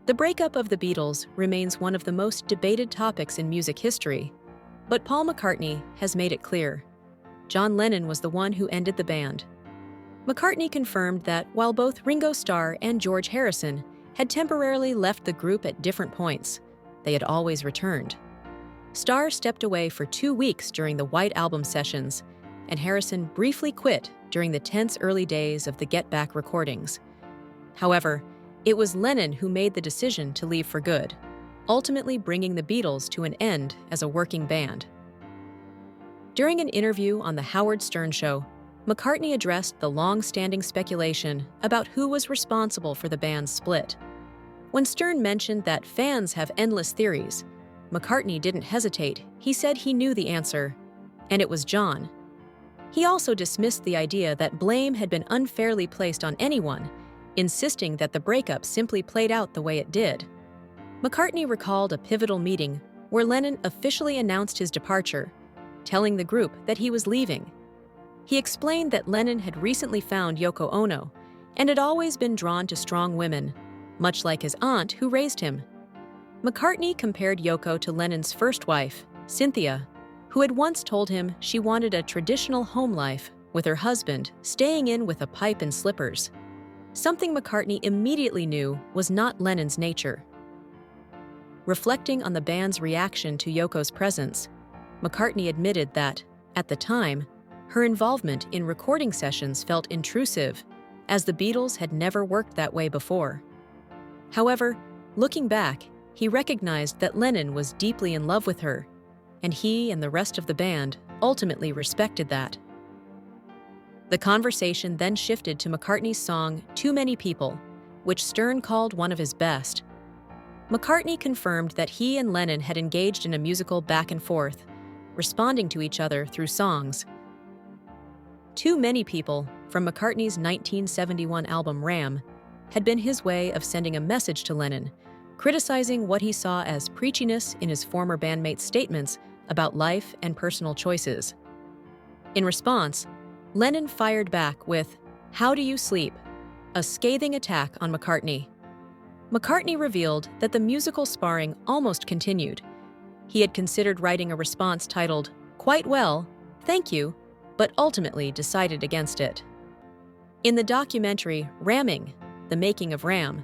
The breakup of the Beatles remains one of the most debated topics in music history, but Paul McCartney has made it clear. John Lennon was the one who ended the band. McCartney confirmed that while both Ringo Starr and George Harrison had temporarily left the group at different points, they had always returned. Starr stepped away for 2 weeks during the White Album sessions, and Harrison briefly quit during the tense early days of the Get Back recordings. However, it was Lennon who made the decision to leave for good, ultimately bringing the Beatles to an end as a working band. During an interview on The Howard Stern Show, McCartney addressed the long-standing speculation about who was responsible for the band's split. When Stern mentioned that fans have endless theories, McCartney didn't hesitate. He said he knew the answer, and it was John. He also dismissed the idea that blame had been unfairly placed on anyone, insisting that the breakup simply played out the way it did. McCartney recalled a pivotal meeting where Lennon officially announced his departure, telling the group that he was leaving. He explained that Lennon had recently found Yoko Ono and had always been drawn to strong women, much like his aunt who raised him. McCartney compared Yoko to Lennon's first wife, Cynthia, who had once told him she wanted a traditional home life with her husband staying in with a pipe and slippers, something McCartney immediately knew was not Lennon's nature. Reflecting on the band's reaction to Yoko's presence, McCartney admitted that, at the time, her involvement in recording sessions felt intrusive, as the Beatles had never worked that way before. However, looking back, he recognized that Lennon was deeply in love with her, and he and the rest of the band ultimately respected that. The conversation then shifted to McCartney's song Too Many People, which Stern called one of his best. McCartney confirmed that he and Lennon had engaged in a musical back and forth, responding to each other through songs. Too Many People, from McCartney's 1971 album Ram, had been his way of sending a message to Lennon, criticizing what he saw as preachiness in his former bandmate's statements about life and personal choices. In response, Lennon fired back with How Do You Sleep?, a scathing attack on McCartney. McCartney revealed that the musical sparring almost continued. He had considered writing a response titled, Quite Well, Thank You, but ultimately decided against it. In the documentary Ramming, The Making of Ram,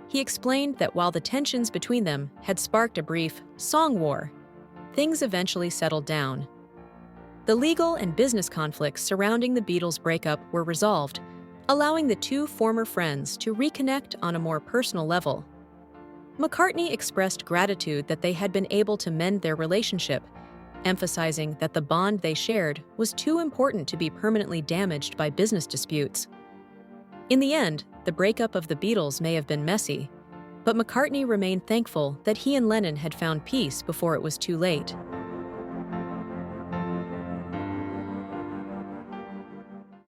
he explained that while the tensions between them had sparked a brief song war, things eventually settled down. The legal and business conflicts surrounding the Beatles' breakup were resolved, allowing the two former friends to reconnect on a more personal level. McCartney expressed gratitude that they had been able to mend their relationship, emphasizing that the bond they shared was too important to be permanently damaged by business disputes. In the end, the breakup of the Beatles may have been messy, but McCartney remained thankful that he and Lennon had found peace before it was too late.